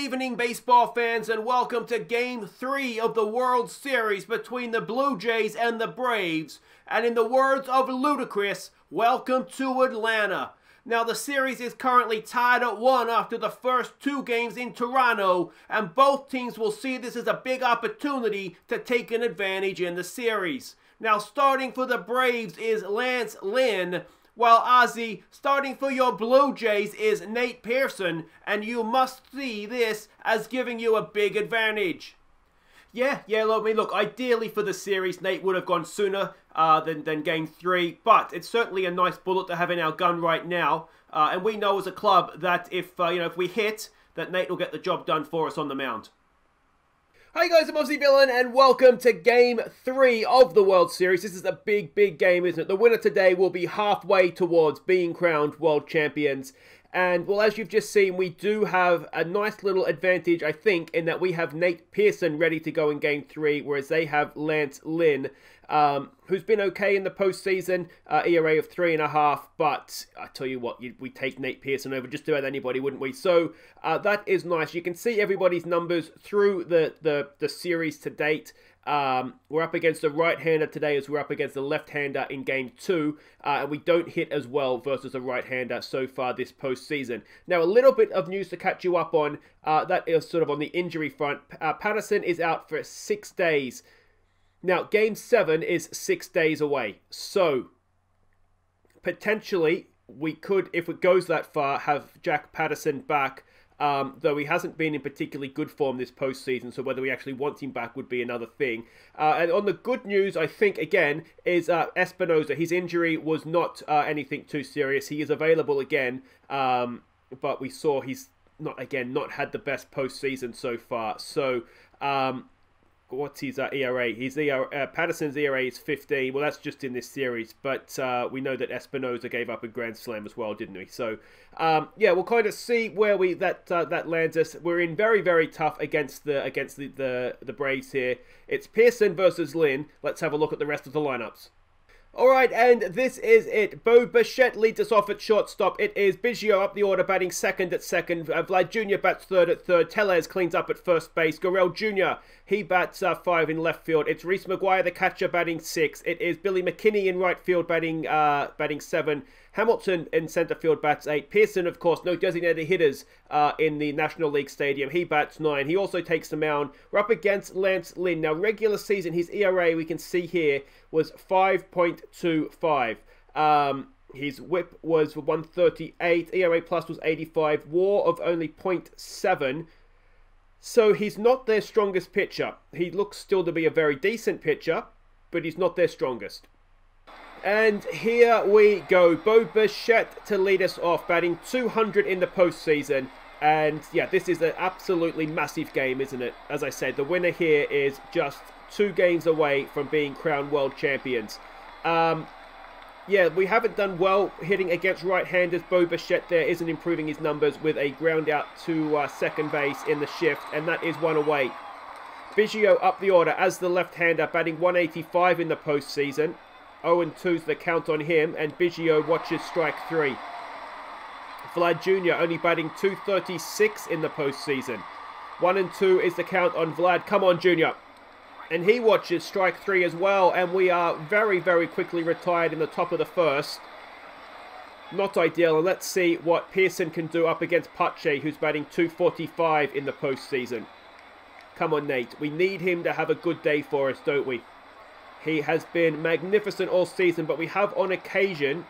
evening, baseball fans, and welcome to Game 3 of the World Series between the Blue Jays and the Braves. And in the words of Ludacris, welcome to Atlanta. Now, the series is currently tied at 1 after the first 2 games in Toronto, and both teams will see this as a big opportunity to take an advantage in the series. Now, starting for the Braves is Lance Lynn, while Aussie, starting for your Blue Jays is Nate Pearson, and you must see this as giving you a big advantage. Look, ideally for the series, Nate would have gone sooner than Game 3, but it's certainly a nice bullet to have in our gun right now, and we know as a club that if we hit, that Nate will get the job done for us on the mound. Hi guys, I'm Aussie Villain, and welcome to Game 3 of the World Series. This is a big game, isn't it? The winner today will be halfway towards being crowned world champions. And, well, as you've just seen, we do have a nice little advantage, I think, in that we have Nate Pearson ready to go in Game 3, whereas they have Lance Lynn, who's been okay in the postseason, ERA of 3.5, but I tell you what, we take Nate Pearson over just about anybody, wouldn't we? So that is nice. You can see everybody's numbers through the series to date. We're up against the right-hander today as we're up against the left-hander in Game 2, and we don't hit as well versus a right-hander so far this postseason. Now, a little bit of news to catch you up on, that is sort of on the injury front. Patterson is out for 6 days. Now, Game 7 is 6 days away, so potentially we could, if it goes that far, have Jack Patterson back, though he hasn't been in particularly good form this postseason, so whether we actually want him back would be another thing. And on the good news, I think, again, is Espinosa. His injury was not anything too serious. He is available again, but we saw he's not had the best postseason so far. So, what's his ERA? His Patterson's ERA is 15. Well, that's just in this series, but we know that Espinosa gave up a grand slam as well, didn't we? So, we'll kind of see where that lands us. We're in very tough against the Braves here. It's Pearson versus Lynn. Let's have a look at the rest of the lineups. Alright, and this is it. Bo Bichette leads us off at shortstop. It is Biggio up the order, batting second at second. Vlad Jr. bats third at third. Tellez cleans up at first base. Gurriel Jr., he bats 5 in left field. It's Reese McGuire, the catcher, batting 6. It is Billy McKinney in right field, batting 7. Hamilton in center field bats 8. Pearson, of course, no designated hitters in the National League Stadium. He bats 9. He also takes the mound. We're up against Lance Lynn. Now, regular season, his ERA, we can see here, was 5.25. His whip was 138. ERA plus was 85. WAR of only 0.7. So he's not their strongest pitcher. He looks still to be a very decent pitcher, but he's not their strongest. And here we go. Bo Bichette to lead us off, batting 200 in the postseason. And yeah, this is an absolutely massive game, isn't it? As I said, the winner here is just 2 games away from being crowned world champions. We haven't done well hitting against right-handers. Bo Bichette there isn't improving his numbers with a ground out to second base in the shift, and that is 1 away. Biggio up the order as the left-hander, batting 185 in the postseason. 0-2's the count on him, and Biggio watches strike 3. Vlad Jr. only batting 236 in the postseason. 1-2 is the count on Vlad. Come on, Jr. And he watches strike 3 as well, and we are very quickly retired in the top of the first. Not ideal, and let's see what Pearson can do up against Pache, who's batting 245 in the postseason. Come on, Nate. We need him to have a good day for us, don't we? He has been magnificent all season, but we have on occasion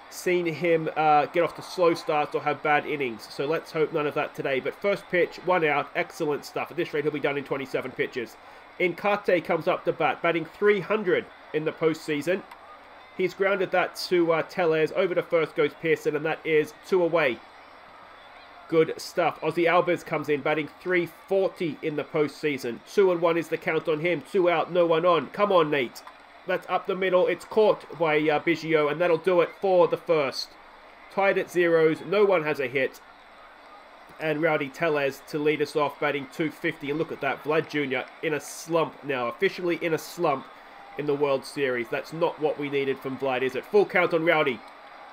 seen him get off to slow starts or have bad innings. So let's hope none of that today. But first pitch, 1 out, excellent stuff. At this rate, he'll be done in 27 pitches. Incate comes up to bat, batting 300 in the postseason. He's grounded that to Tellez. Over to first goes Pearson, and that is 2 away. Good stuff. Ozzy Albiz comes in, batting 340 in the postseason. 2-1 is the count on him. 2 out, no one on. Come on, Nate. That's up the middle. It's caught by Biggio, and that'll do it for the first. Tied at zeros. No one has a hit. And Rowdy Tellez to lead us off, batting 250. And look at that. Vlad Jr. in a slump now. Officially in a slump in the World Series. That's not what we needed from Vlad, is it? Full count on Rowdy.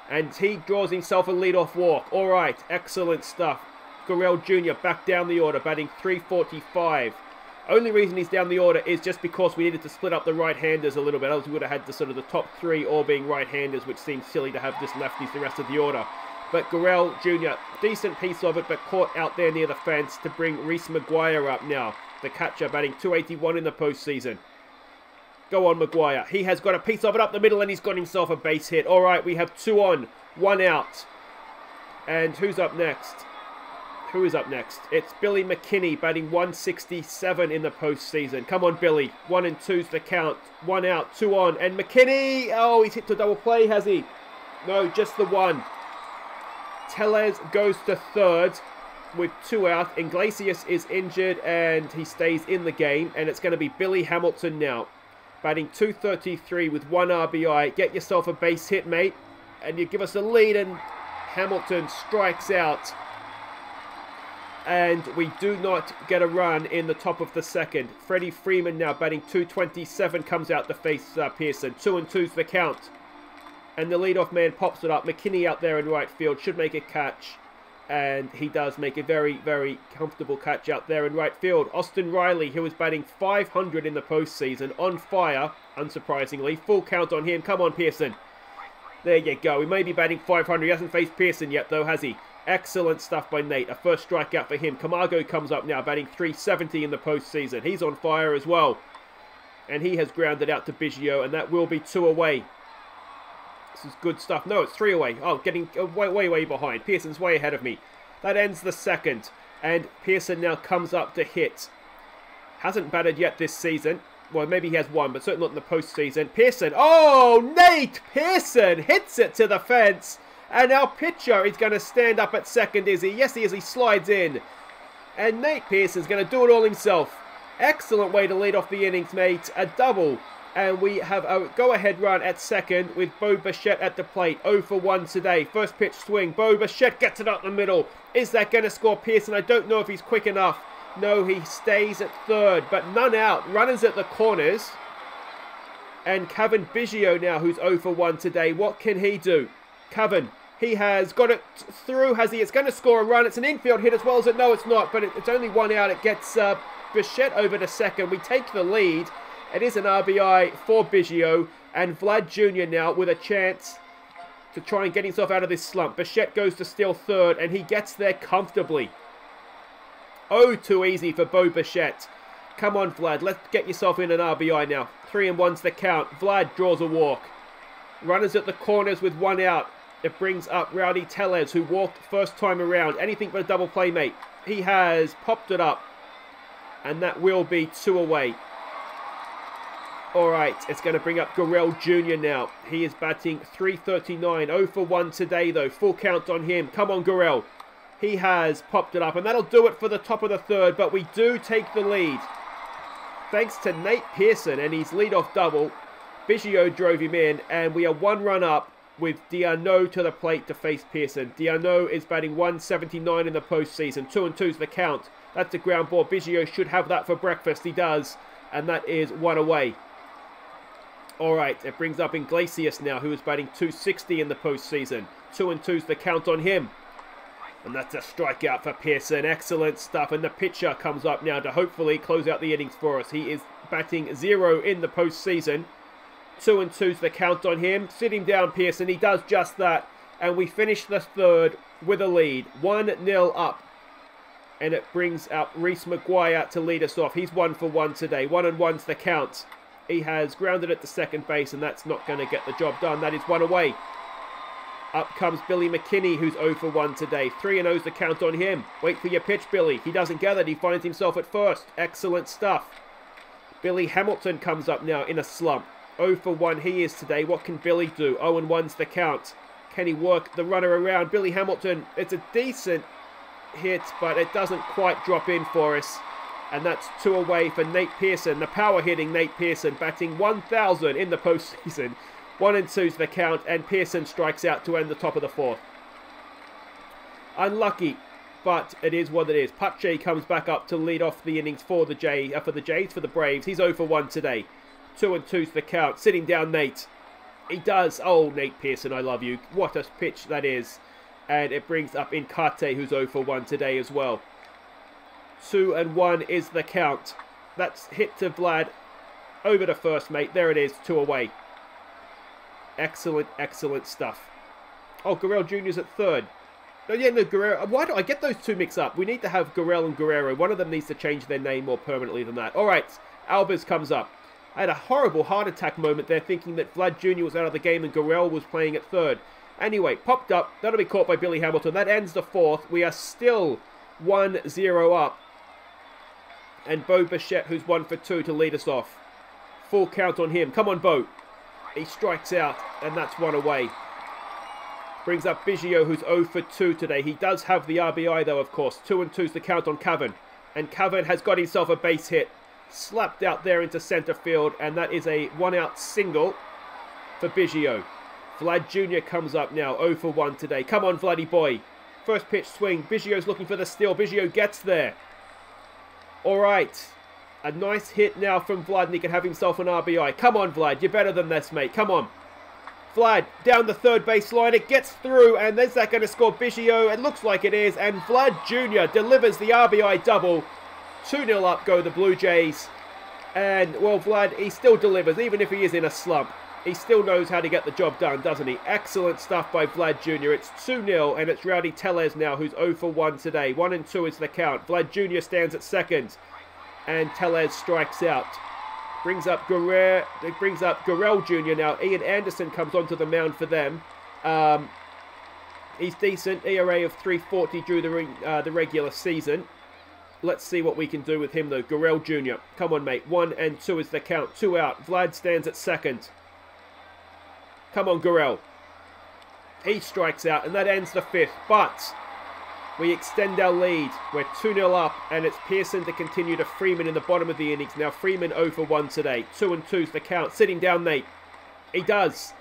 And he draws himself a leadoff walk. All right, excellent stuff. Gurrell Jr. back down the order, batting 345. Only reason he's down the order is just because we needed to split up the right-handers a little bit. Else we would have had the top 3 all being right-handers, which seems silly to have just lefties the rest of the order. But Gurrell Jr., decent piece of it, but caught out there near the fence to bring Reese Maguire up now. The catcher batting 281 in the postseason. Go on, Maguire. He has got a piece of it up the middle and he's got himself a base hit. All right, we have 2 on, 1 out. And who's up next? Who is up next? It's Billy McKinney batting 167 in the postseason. Come on, Billy. 1 and 2's the count. 1 out, 2 on. And McKinney, oh, he's hit to double play, has he? No, just the 1. Tellez goes to 3rd with 2 out. Iglesias is injured and he stays in the game. And it's going to be Billy Hamilton now. Batting 233 with 1 RBI. Get yourself a base hit, mate. And you give us a lead and Hamilton strikes out. And we do not get a run in the top of the 2nd. Freddie Freeman now batting 227 comes out to face Pearson. 2 and 2's the count. And the leadoff man pops it up. McKinney out there in right field should make a catch. And he does make a very, very comfortable catch out there in right field. Austin Riley, who is batting 500 in the postseason, on fire, unsurprisingly. Full count on him. Come on, Pearson. There you go. He may be batting 500. He hasn't faced Pearson yet, though, has he? Excellent stuff by Nate. A first strikeout for him. Camargo comes up now, batting 370 in the postseason. He's on fire as well. And he has grounded out to Biggio, and that will be 2 away. This is good stuff. No, it's 3 away. Oh, getting way behind. Pearson's way ahead of me. That ends the 2nd. And Pearson now comes up to hit. Hasn't batted yet this season. Well, maybe he has 1, but certainly not in the postseason. Pearson. Oh, Nate Pearson hits it to the fence. And our pitcher is going to stand up at 2nd, is he? Yes, he is. He slides in. And Nate Pearson's going to do it all himself. Excellent way to lead off the innings, mate. A double. And we have a go-ahead run at 2nd with Bo Bichette at the plate. 0 for 1 today. First pitch swing. Bo Bichette gets it up the middle. Is that going to score Pearson? I don't know if he's quick enough. No, he stays at 3rd, but none out. Runners at the corners. And Kevin Biggio now, who's 0 for 1 today. What can he do? Kevin, he has got it through, has he? It's going to score a run. It's an infield hit as well as it. No, it's not, but it's only 1 out. It gets Bichette over to 2nd. We take the lead. It is an RBI for Biggio. And Vlad Jr. now with a chance to try and get himself out of this slump. Bichette goes to steal 3rd, and he gets there comfortably. Oh, too easy for Bo Bichette. Come on, Vlad. Let's get yourself in an RBI now. 3 and 1's the count. Vlad draws a walk. Runners at the corners with 1 out. It brings up Rowdy Tellez, who walked first time around. Anything but a double play, mate. He has popped it up. And that will be 2 away. All right, it's going to bring up Gurrell Jr. now. He is batting 339. 0 for 1 today, though. Full count on him. Come on, Gurrell. He has popped it up, and that'll do it for the top of the 3rd, but we do take the lead. Thanks to Nate Pearson and his leadoff double. Biggio drove him in, and we are 1 run up with Diarno to the plate to face Pearson. Diarno is batting 179 in the postseason. 2 and 2's the count. That's a ground ball. Biggio should have that for breakfast. He does, and that is 1 away. All right, it brings up Iglesias now, who is batting 260 in the postseason. 2 and 2's the count on him. And that's a strikeout for Pearson. Excellent stuff. And the pitcher comes up now to hopefully close out the innings for us. He is batting 0 in the postseason. 2 and 2's the count on him. Sit him down, Pearson. He does just that. And we finish the 3rd with a lead. 1-0 up. And it brings up Reese Maguire to lead us off. He's 1 for 1 today. 1 and 1's the count. He has grounded it to 2nd base, and that's not going to get the job done. That is 1 away. Up comes Billy McKinney, who's 0 for 1 today. 3 and 0's the count on him. Wait for your pitch, Billy. He doesn't get it. He finds himself at 1st. Excellent stuff. Billy Hamilton comes up now in a slump. 0 for 1 he is today. What can Billy do? 0 and 1's the count. Can he work the runner around? Billy Hamilton, it's a decent hit, but it doesn't quite drop in for us. And that's 2 away for Nate Pearson. The power hitting Nate Pearson, batting 1,000 in the postseason. 1 and 2's the count, and Pearson strikes out to end the top of the 4th. Unlucky, but it is what it is. Pache comes back up to lead off the innings for the Braves. He's 0 for 1 today. 2 and 2's the count. Sitting down, Nate. He does. Oh, Nate Pearson, I love you. What a pitch that is. And it brings up Incate, who's 0 for 1 today as well. 2-1 is the count. That's hit to Vlad. Over to first, mate. There it is. 2 away. Excellent, excellent stuff. Oh, Gurrell Jr.'s at third. Oh, yeah, no, Guerrero. Why do I get those two mixed up? We need to have Gurrell and Guerrero. One of them needs to change their name more permanently than that. All right, Albers comes up. I had a horrible heart attack moment there thinking that Vlad Jr. was out of the game and Gurrell was playing at third. Anyway, popped up. That'll be caught by Billy Hamilton. That ends the fourth. We are still 1-0 up. And Bo Bichette, who's 1 for 2 to lead us off. Full count on him. Come on, Bo. He strikes out, and that's 1 away. Brings up Biggio, who's 0 for 2 today. He does have the RBI, though, of course. 2-2's the count on Cavan. And Cavan has got himself a base hit. Slapped out there into centre field, and that is a 1-out single for Biggio. Vlad Jr. comes up now, 0 for 1 today. Come on, Vladdy boy. First pitch swing. Biggio's looking for the steal. Biggio gets there. All right. A nice hit now from Vlad, and he can have himself an RBI. Come on, Vlad. You're better than this, mate. Come on. Vlad down the third base line. It gets through, and is that going to score Biggio? It looks like it is, and Vlad Jr. delivers the RBI double. 2-0 up go the Blue Jays. And, well, Vlad, he still delivers, even if he is in a slump. He still knows how to get the job done, doesn't he? Excellent stuff by Vlad Jr. It's 2-0, and it's Rowdy Tellez now, who's 0 for 1 today. 1-2 is the count. Vlad Jr. stands at second, and Tellez strikes out. Brings up Gurrell Jr. now. Ian Anderson comes onto the mound for them. He's decent. ERA of 3.40 during the regular season. Let's see what we can do with him, though. Gurrell Jr. Come on, mate. 1-2 is the count. 2 out. Vlad stands at second. Come on, Gurrell. He strikes out, and that ends the fifth. But we extend our lead. We're 2-0 up, and it's Pearson to continue to Freeman in the bottom of the innings. Now Freeman 0 for 1 today. 2-2's the count. Sitting down, Nate. He does.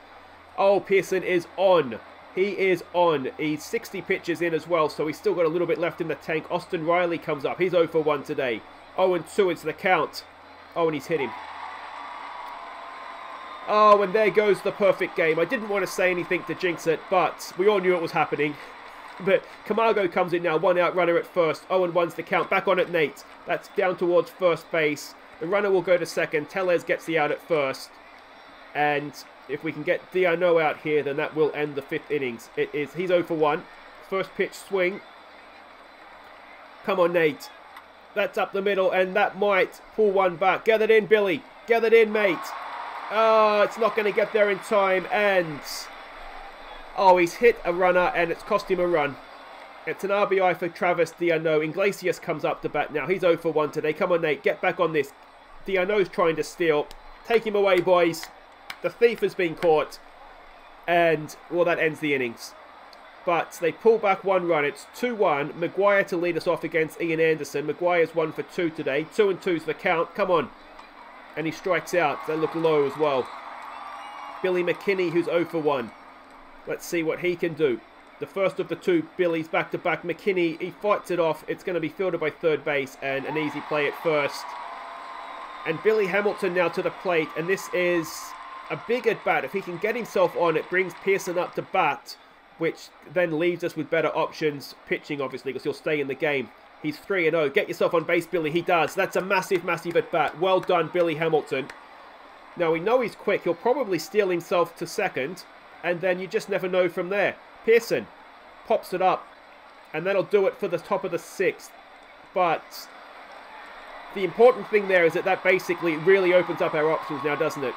Oh, Pearson is on. He is on. He's 60 pitches in as well, so he's still got a little bit left in the tank. Austin Riley comes up. He's 0 for 1 today. 0-2 is the count. Oh, and he's hit him. Oh, and there goes the perfect game. I didn't want to say anything to jinx it, but we all knew it was happening. But Camargo comes in now, 1 out runner at first. 0-1's the count. Back on at Nate. That's down towards first base. The runner will go to second. Tellez gets the out at first. And if we can get Diano out here, then that will end the fifth innings. He's 0 for 1. First pitch swing. Come on, Nate. That's up the middle, and that might pull one back. Get it in, Billy. Get it in, mate. Oh, it's not going to get there in time, and oh, he's hit a runner, and it's cost him a run. It's an RBI for Travis Diano. Iglesias comes up to bat now. He's 0 for 1 today. Come on, Nate. Get back on this. Diano's trying to steal. Take him away, boys. The thief has been caught. And, well, that ends the innings. But they pull back 1 run. It's 2-1. Maguire to lead us off against Ian Anderson. Maguire's 1 for 2 today. 2-2's the count. Come on. And he strikes out. They look low as well. Billy McKinney, who's 0 for 1. Let's see what he can do. The first of the 2 Billies back-to-back. McKinney, he fights it off. It's going to be fielded by third base and an easy play at first. And Billy Hamilton now to the plate. And this is a big at-bat. If he can get himself on, it brings Pearson up to bat, which then leaves us with better options. Pitching, obviously, because he'll stay in the game. He's 3-0. Get yourself on base, Billy. He does. That's a massive, massive at-bat. Well done, Billy Hamilton. Now, we know he's quick. He'll probably steal himself to second. And then you just never know from there. Pearson pops it up. And that'll do it for the top of the 6th. But the important thing there is that basically really opens up our options now, doesn't it?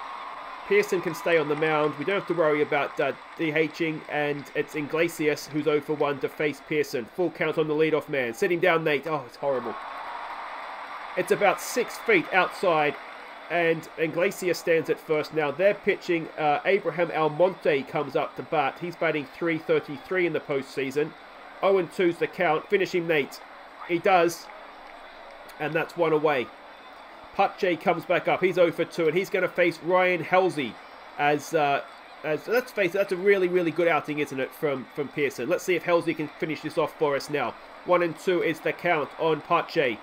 Pearson can stay on the mound. We don't have to worry about DHing. And it's Iglesias who's 0 for 1 to face Pearson. Full count on the leadoff man. Sitting down, Nate. Oh, it's horrible. It's about 6 feet outside. And Iglesias stands at first now. They're pitching. Abraham Almonte comes up to bat. He's batting .333 in the postseason. 0-2's the count. Finish him, Nate. He does. And that's 1 away. Pache comes back up. He's 0 for 2, and he's going to face Ryan Halsey. As let's face it, that's a really, really good outing, isn't it, from Pearson? Let's see if Halsey can finish this off for us now. 1-2 is the count on Pache.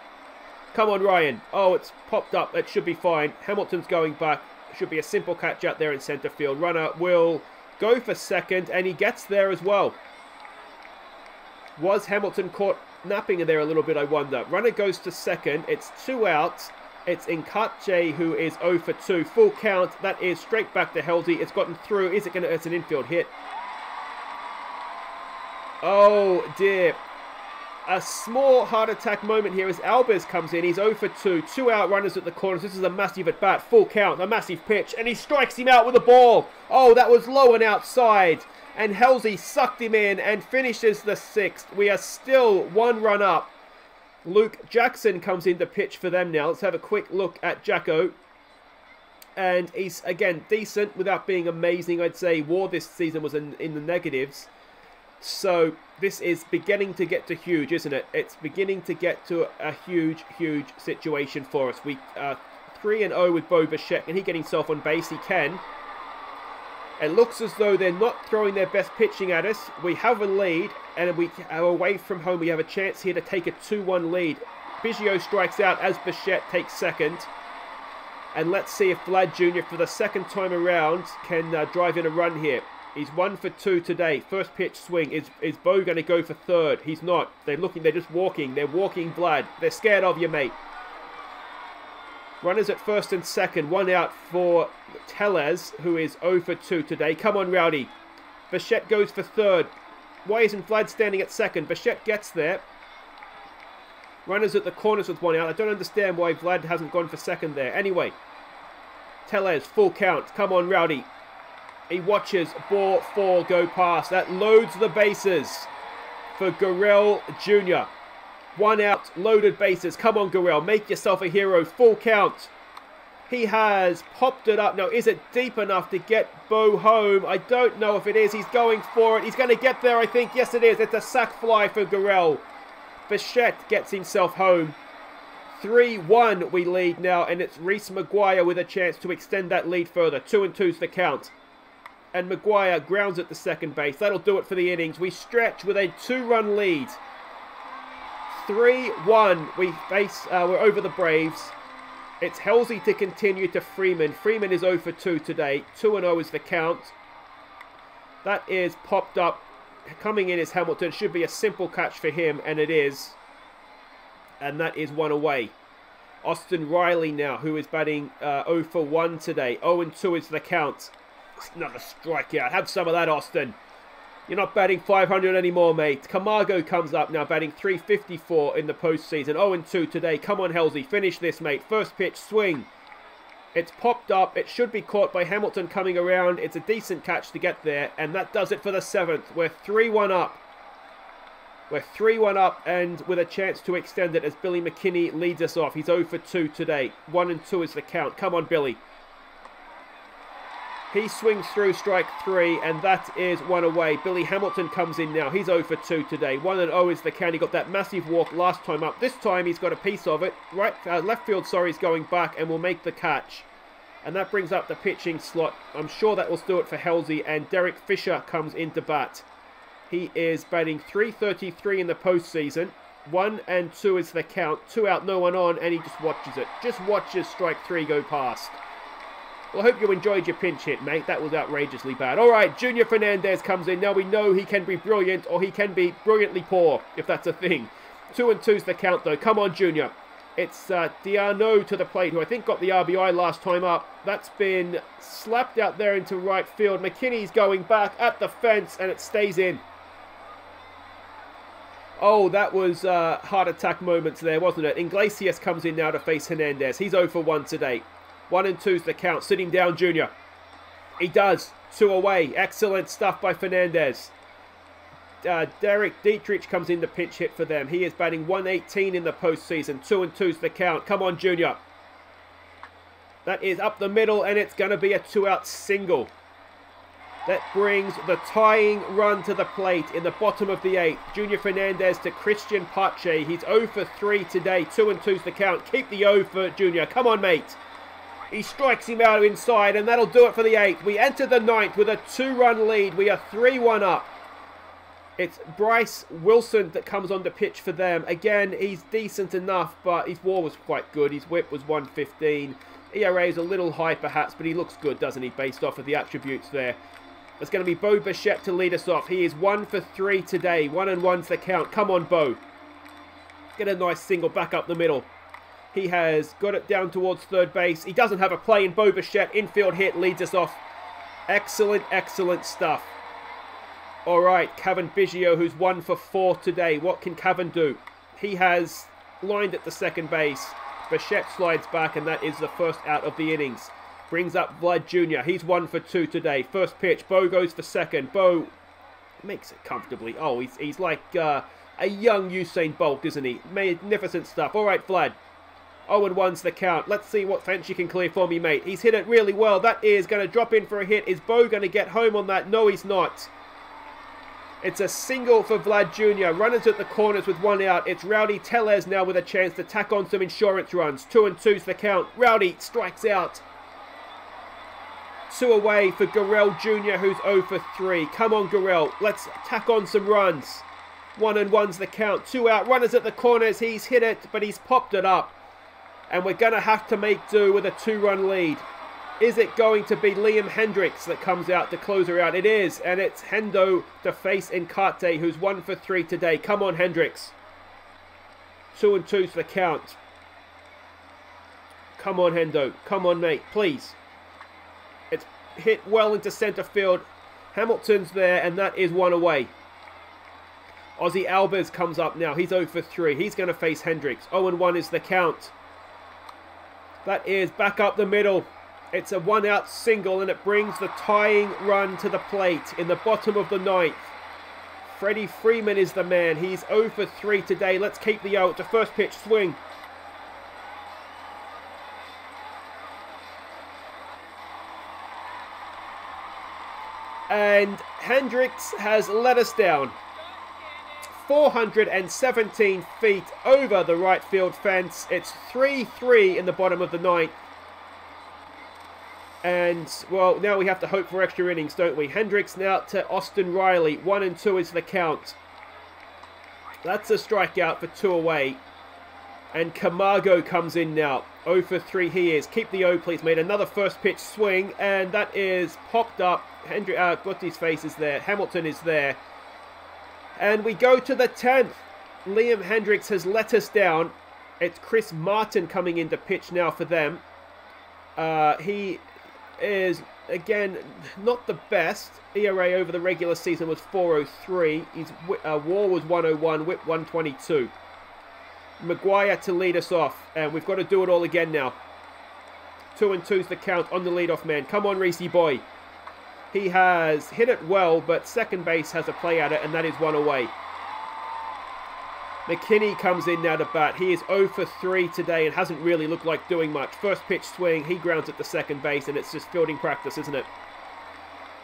Come on, Ryan. Oh, it's popped up. It should be fine. Hamilton's going back. Should be a simple catch out there in centre field. Runner will go for second, and he gets there as well. Was Hamilton caught napping in there a little bit, I wonder? Runner goes to second. It's 2 outs. It's Nkatje who is 0 for 2. Full count. That is straight back to Halsey. It's gotten through. Is it going to... It's an infield hit. Oh, dear. A small heart attack moment here as Albers comes in. He's 0 for 2. 2 out runners at the corners. This is a massive at bat. Full count. A massive pitch. And he strikes him out with the ball. Oh, that was low and outside. And Halsey sucked him in and finishes the 6th. We are still 1 run up. Luke Jackson comes in to pitch for them now. Let's have a quick look at Jacko. And he's, again, decent without being amazing. I'd say WAR this season was in the negatives. So this is beginning to get to huge, isn't it? It's beginning to get to a huge, huge situation for us. We 3-0 with Bo Bichette. Can he get himself on base? He can. It looks as though they're not throwing their best pitching at us. We have a lead, and we are away from home. We have a chance here to take a 2-1 lead. Biggio strikes out as Bichette takes second. And let's see if Vlad Jr. for the second time around can drive in a run here. He's 1 for 2 today. First pitch swing. Is Bo going to go for third? He's not. They're looking. They're just walking. They're walking Vlad. They're scared of you, mate. Runners at first and second. 1 out for Tellez, who is 0 for 2 today. Come on, Rowdy. Bichette goes for third. Why isn't Vlad standing at second? Bichette gets there. Runners at the corners with 1 out. I don't understand why Vlad hasn't gone for second there. Anyway, Tellez, full count. Come on, Rowdy. He watches ball 4 go past. That loads the bases for Gurrell Jr. 1 out, loaded bases. Come on, Gurrell. Make yourself a hero. Full count. He has popped it up. Now, is it deep enough to get Bo home? I don't know if it is. He's going for it. He's going to get there, I think. Yes, it is. It's a sac fly for Gurrell. Bichette gets himself home. 3-1 we lead now, and it's Reese Maguire with a chance to extend that lead further. 2-2's the count. And Maguire grounds at the second base. That'll do it for the innings. We stretch with a 2-run lead. 3-1. We're over the Braves. It's Halsey to continue to Freeman. Freeman is 0 for 2 today. 2-0 is the count. That is popped up. Coming in is Hamilton. Should be a simple catch for him, and it is. And that is 1 away. Austin Riley now, who is batting 0 for 1 today. 0-2 is the count. Another strikeout. Have some of that, Austin. You're not batting 500 anymore, mate. Camargo comes up now, batting 354 in the postseason. 0-2 today. Come on, Halsey. Finish this, mate. First pitch, swing. It's popped up. It should be caught by Hamilton coming around. It's a decent catch to get there, and that does it for the 7th. We're 3-1 up. We're 3-1 up, and with a chance to extend it as Billy McKinney leads us off. He's 0 for 2 today. 1-2 is the count. Come on, Billy. He swings through strike 3, and that is 1 away. Billy Hamilton comes in now. He's 0 for 2 today. 1-0 is the count. He got that massive walk last time up. This time he's got a piece of it. Left field, sorry, is going back and will make the catch. And that brings up the pitching slot. I'm sure that will do it for Halsey, and Derek Fisher comes into bat. He is batting 333 in the postseason. 1-2 is the count. 2 out, no one on, and he just watches it. Just watches strike 3 go past. Well, I hope you enjoyed your pinch hit, mate. That was outrageously bad. All right, Junior Fernandez comes in. Now we know he can be brilliant, or he can be brilliantly poor, if that's a thing. 2-2's the count, though. Come on, Junior. It's Diano to the plate, who I think got the RBI last time up. That's been slapped out there into right field. McKinney's going back at the fence, and it stays in. Oh, that was heart attack moments there, wasn't it? Iglesias comes in now to face Hernandez. He's 0 for 1 today. 1-2's the count. Sitting down, Junior. He does. 2 away. Excellent stuff by Fernandez. Derek Dietrich comes in to pinch hit for them. He is batting 118 in the postseason. 2-2's the count. Come on, Junior. That is up the middle, and it's going to be a 2-out single. That brings the tying run to the plate in the bottom of the 8th. Junior Fernandez to Christian Pache. He's 0 for 3 today. 2-2's the count. Keep the 0 for Junior. Come on, mate. He strikes him out inside, and that'll do it for the 8th. We enter the 9th with a 2-run lead. We are 3-1 up. It's Bryce Wilson that comes on to pitch for them. Again, he's decent enough, but his WAR was quite good. His whip was 115. ERA is a little high, perhaps, but he looks good, doesn't he, based off of the attributes there. It's going to be Bo Bichette to lead us off. He is 1 for 3 today. 1-1's the count. Come on, Bo. Get a nice single back up the middle. He has got it down towards third base. He doesn't have a play in. Bo Bichette. Infield hit leads us off. Excellent, excellent stuff. All right, Kevin Biggio, who's 1 for 4 today. What can Kevin do? He has lined at the second base. Bichette slides back, and that is the first out of the innings. Brings up Vlad Jr. He's 1 for 2 today. First pitch. Bo goes for second. Bo makes it comfortably. Oh, he's like a young Usain Bolt, isn't he? Magnificent stuff. All right, Vlad. 0-1's the count. Let's see what fence you can clear for me, mate. He's hit it really well. That is going to drop in for a hit. Is Bo going to get home on that? No, he's not. It's a single for Vlad Jr. Runners at the corners with 1 out. It's Rowdy Tellez now with a chance to tack on some insurance runs. 2-2's the count. Rowdy strikes out. 2 away for Gurrell Jr., who's 0 for 3. Come on, Gurrell. Let's tack on some runs. 1-1's the count. 2 out. Runners at the corners. He's hit it, but he's popped it up. And we're going to have to make do with a 2-run lead. Is it going to be Liam Hendriks that comes out to close her out? It is. And it's Hendo to face Encarte, who's 1 for 3 today. Come on, Hendriks. 2-2's the count. Come on, Hendo. Come on, mate. Please. It's hit well into centre field. Hamilton's there, and that is 1 away. Ozzy Albies comes up now. He's 0 for 3. He's going to face Hendriks. 0-1 is the count. That is back up the middle. It's a 1-out single, and it brings the tying run to the plate in the bottom of the 9th. Freddie Freeman is the man. He's 0 for 3 today. Let's keep the 0. It's a first pitch swing. And Hendriks has let us down. 417 feet over the right field fence. It's 3-3 in the bottom of the 9th. And, well, now we have to hope for extra innings, don't we? Hendriks now to Austin Riley. 1-2 is the count. That's a strikeout for 2 away. And Camargo comes in now. 0 for 3 he is. Keep the 0, please, mate. Another first pitch swing. And that is popped up. What's his face is there. Hamilton is there. And we go to the 10th. Liam Hendriks has let us down. It's Chris Martin coming in to pitch now for them. He is, again, not the best. ERA over the regular season was 4.03. His WAR was 101, whip 122. Maguire to lead us off. And we've got to do it all again now. 2-2's the count on the leadoff man. Come on, Reese boy. He has hit it well, but second base has a play at it, and that is 1 away. McKinney comes in now to bat. He is 0 for 3 today and hasn't really looked like doing much. First pitch swing, he grounds at the second base, and it's just fielding practice, isn't it?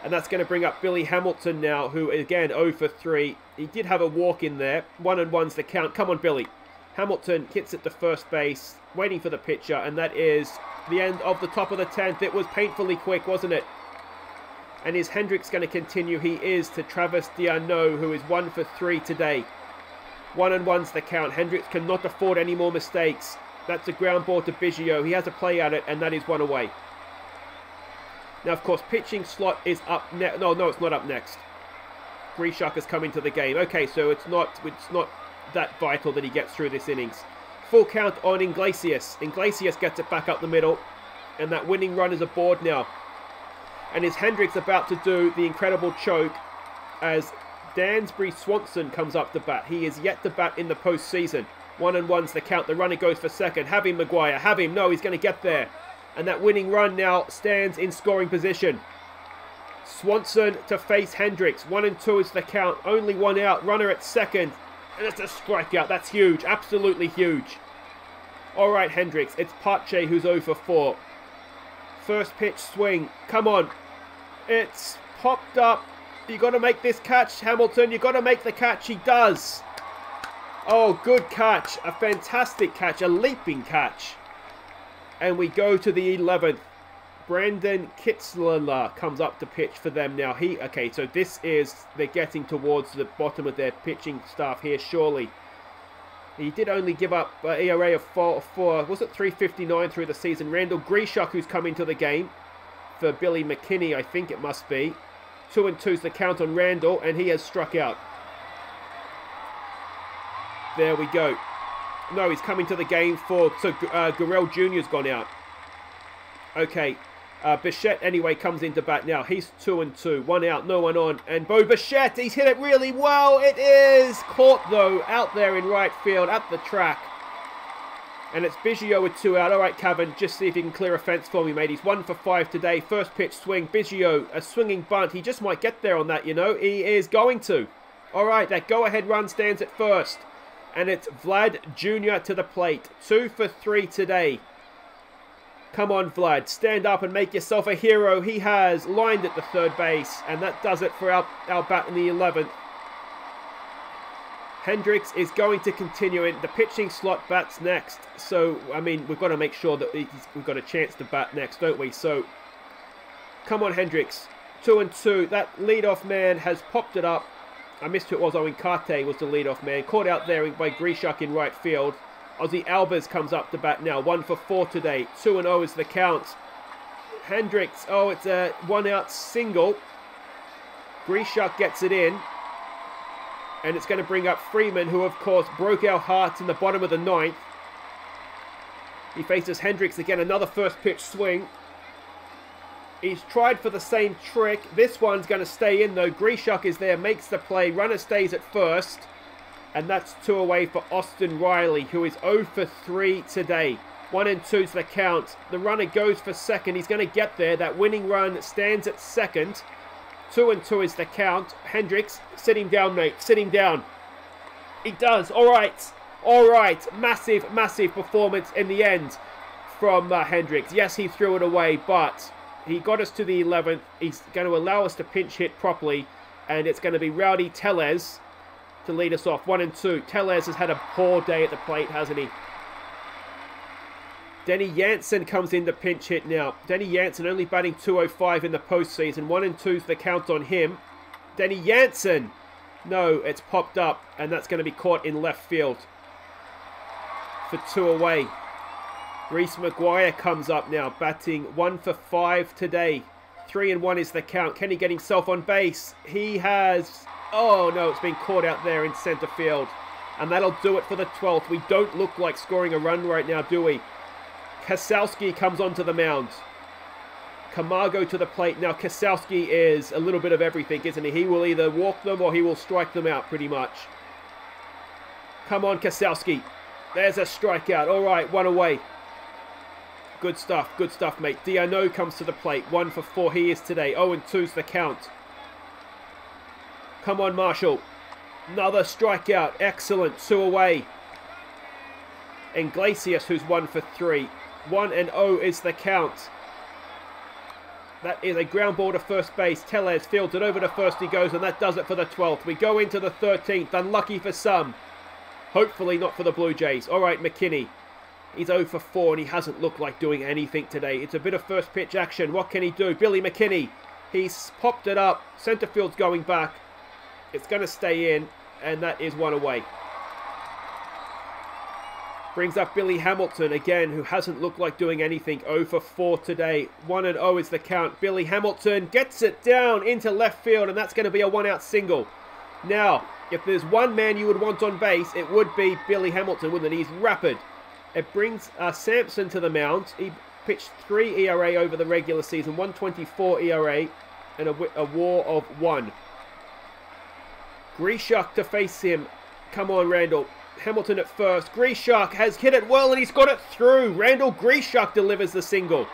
And that's going to bring up Billy Hamilton now, who, again, 0 for 3. He did have a walk in there. 1-1's the count. Come on, Billy. Hamilton hits it to first base, waiting for the pitcher, and that is the end of the top of the 10th. It was painfully quick, wasn't it? And is Hendriks going to continue? He is to Travis d'Arnaud, who is 1 for 3 today. 1-1's the count. Hendriks cannot afford any more mistakes. That's a ground ball to Biggio. He has a play at it, and that is 1 away. Now, of course, pitching slot is up next. No, it's not up next. Grishak has come into the game. Okay, so it's not that vital that he gets through this innings. Full count on Iglesias. Iglesias gets it back up the middle, and that winning run is aboard now. And is Hendriks about to do the incredible choke as Dansbury Swanson comes up to bat. He is yet to bat in the postseason. 1-1's the count. The runner goes for second. Have him, Maguire. Have him. No, he's going to get there. And that winning run now stands in scoring position. Swanson to face Hendriks. 1-2 is the count. Only 1 out. Runner at second. And it's a strikeout. That's huge. Absolutely huge. All right, Hendriks. It's Pache who's 0 for 4. First pitch swing. Come on. It's popped up. You got to make this catch, Hamilton. You got to make the catch. He does. Oh, good catch. A fantastic catch. A leaping catch. And we go to the 11th. Brandon Kitzler comes up to pitch for them now. Okay, so this is, they're getting towards the bottom of their pitching staff here, surely. He did only give up an ERA of 4, was it 3.59 through the season? Randall Grishak, who's come into the game for Billy McKinney, I think it must be. 2-2's the count on Randall, and he has struck out. There we go. No, he's coming to the game for... So, Gurrell Jr.'s gone out. Okay. Bichette, anyway, comes into bat now. He's 2-2. 1 out, no one on. And Bo Bichette, he's hit it really well. It is caught, though, out there in right field at the track. And it's Biggio with 2 out. All right, Cavan, just see if you can clear a fence for me, mate. He's 1 for 5 today. First pitch swing. Biggio, a swinging bunt. He just might get there on that, you know. He is going to. All right, that go-ahead run stands at first. And it's Vlad Jr. to the plate. 2 for 3 today. Come on, Vlad. Stand up and make yourself a hero. He has lined at the third base. And that does it for our bat in the 11th. Hendricks is going to continue in. The pitching slot bats next. So, I mean, we've got to make sure that we've got a chance to bat next, don't we? So, come on, Hendricks. 2-2. That leadoff man has popped it up. I missed who it was. Owen Karte was the leadoff man. Caught out there by Grishuk in right field. Ozzy Albers comes up to bat now. 1 for 4 today. 2-0 is the count. Hendricks. Oh, it's a 1-out single. Grishuk gets it in. And it's going to bring up Freeman, who, of course, broke our hearts in the bottom of the 9th. He faces Hendricks again. Another first pitch swing. He's tried for the same trick. This one's going to stay in, though. Grishuk is there, makes the play. Runner stays at first. And that's 2 away for Austin Riley, who is 0 for 3 today. 1-2's the count. The runner goes for second. He's going to get there. That winning run stands at second. 2-2 is the count. Hendricks, sit him down, mate. Sit him down. He does. All right. All right. Massive, massive performance in the end from Hendricks. Yes, he threw it away, but he got us to the 11th. He's going to allow us to pinch hit properly, and it's going to be Rowdy Tellez to lead us off. 1-2. Tellez has had a poor day at the plate, hasn't he? Denny Jansen comes in to pinch hit now. Denny Jansen only batting 205 in the postseason. 1-2's the count on him. Denny Jansen. No, it's popped up, and that's going to be caught in left field for 2 away. Reese McGuire comes up now, batting 1 for 5 today. 3-1 is the count. Can he get himself on base? He has... Oh, no, it's been caught out there in center field. And that'll do it for the 12th. We don't look like scoring a run right now, do we? Kasowski comes onto the mound. Camargo to the plate. Now, Kasowski is a little bit of everything, isn't he? He will either walk them or he will strike them out, pretty much. Come on, Kasowski. There's a strikeout. All right, 1 away. Good stuff, mate. Diano comes to the plate. 1 for 4 he is today. 0-2's the count. Come on, Marshall. Another strikeout. Excellent. 2 away. Iglesias, who's 1 for 3. 1-0 is the count. That is a ground ball to first base. Tellez fields it over to first he goes, and that does it for the 12th. We go into the 13th. Unlucky for some. Hopefully not for the Blue Jays. All right, McKinney. He's 0 for 4, and he hasn't looked like doing anything today. It's a bit of first pitch action. What can he do? Billy McKinney. He's popped it up. Center field's going back. It's going to stay in, and that is 1 away. Brings up Billy Hamilton again, who hasn't looked like doing anything. 0 for 4 today. 1-0 is the count. Billy Hamilton gets it down into left field, and that's going to be a 1-out single. Now, if there's one man you would want on base, it would be Billy Hamilton, wouldn't it? He's rapid. It brings Sampson to the mound. He pitched 3 ERA over the regular season, 1.24 ERA, and a WAR of 1. Grishuk to face him. Come on, Randall. Hamilton at first. Grishuk has hit it well, and he's got it through. Randall Grishuk delivers the single.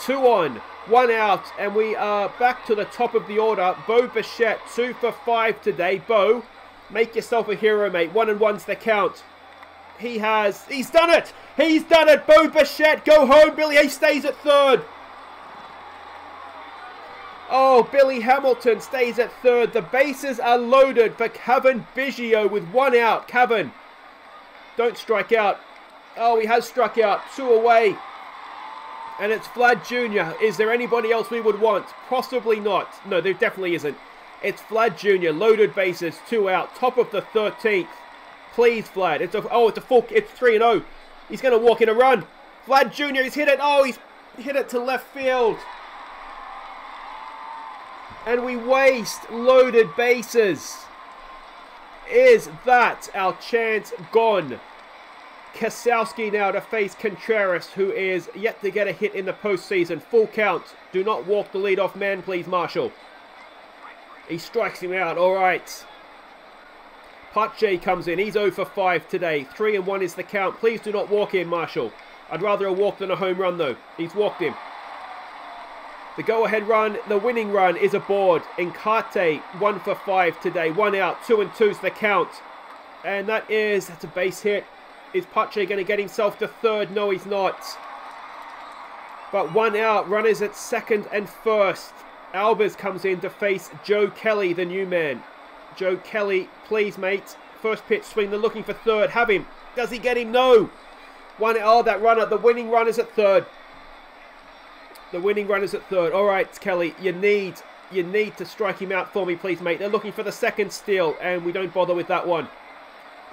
2 on, 1 out, and we are back to the top of the order. Bo Bichette, 2 for 5 today. Bo, make yourself a hero, mate. 1-1's the count. He's done it! He's done it! Bo Bichette, go home, Billy. He stays at third. Oh, Billy Hamilton stays at third. The bases are loaded for Cavan Biggio with 1 out. Cavan, don't strike out. Oh, he has struck out. 2 away. And it's Vlad Jr. Is there anybody else we would want? Possibly not. No, there definitely isn't. It's Vlad Jr. Loaded bases. 2 out. Top of the 13th. Please, Vlad. It's a full. It's 3-0. He's going to walk in a run. Vlad Jr. He's hit it. Oh, he's hit it to left field. And we waste loaded bases. Is that our chance gone? Kesowski now to face Contreras, who is yet to get a hit in the postseason. Full count. Do not walk the leadoff man, please, Marshall. He strikes him out. All right. Pache comes in. He's 0 for 5 today. 3-1 is the count. Please do not walk him, Marshall. I'd rather a walk than a home run, though. He's walked him. The go-ahead run, the winning run, is aboard. Encarte, 1 for 5 today. 1 out. 2-2's the count. And that's a base hit. Is Pache going to get himself to third? No, he's not. But 1 out. Runners at second and first. Albers comes in to face Joe Kelly, the new man. Joe Kelly, please, mate. First pitch swing. They're looking for third. Have him. Does he get him? No. 1 out. Oh, that runner. The winning run is at third. The winning run is at third. All right, Kelly. You need to strike him out for me, please, mate. They're looking for the second steal, and we don't bother with that one.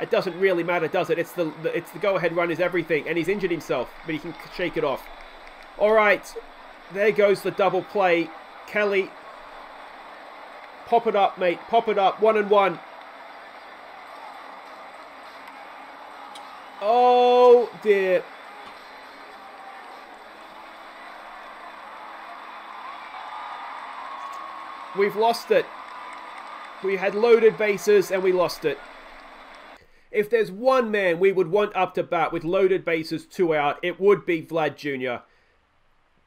It doesn't really matter, does it? It's the go-ahead run is everything, and he's injured himself, but he can shake it off. All right. There goes the double play. Kelly. Pop it up, mate. Pop it up. 1-1. Oh, dear. We've lost it. We had loaded bases and we lost it. If there's one man we would want up to bat with loaded bases 2 out, it would be Vlad Jr.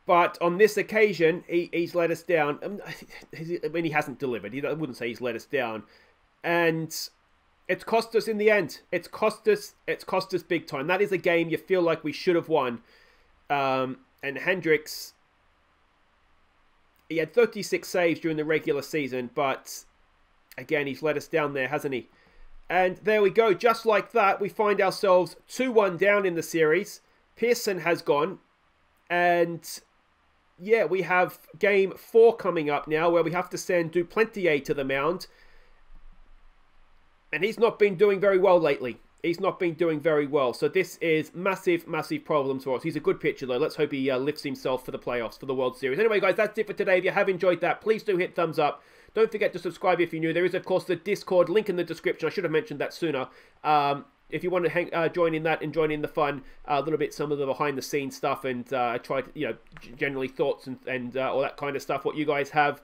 But on this occasion, he's let us down. I mean, he hasn't delivered. I wouldn't say he's let us down. And it's cost us in the end. It's cost us big time. That is a game you feel like we should have won. And Hendricks, he had 36 saves during the regular season, but again, he's let us down there, hasn't he? And there we go. Just like that, we find ourselves 2-1 down in the series. Pearson has gone. And yeah, we have game 4 coming up now, where we have to send Duplantier to the mound. And he's not been doing very well lately. He's not been doing very well. So this is massive, massive problems for us. He's a good pitcher, though. Let's hope he lifts himself for the playoffs, for the World Series. Anyway, guys, that's it for today. If you have enjoyed that, please do hit thumbs up. Don't forget to subscribe if you're new. There is, of course, the Discord link in the description. I should have mentioned that sooner. If you want to join in that and join in the fun, a little bit, some of the behind-the-scenes stuff, and I try to, generally thoughts and all that kind of stuff, what you guys have.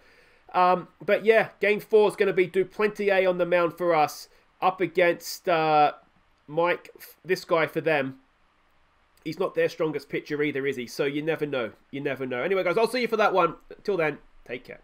But yeah, Game 4 is going to be Duplantier on the mound for us, up against Mike, this guy for them. He's not their strongest pitcher either, is he? So you never know. You never know. Anyway, guys, I'll see you for that one. Until then, take care.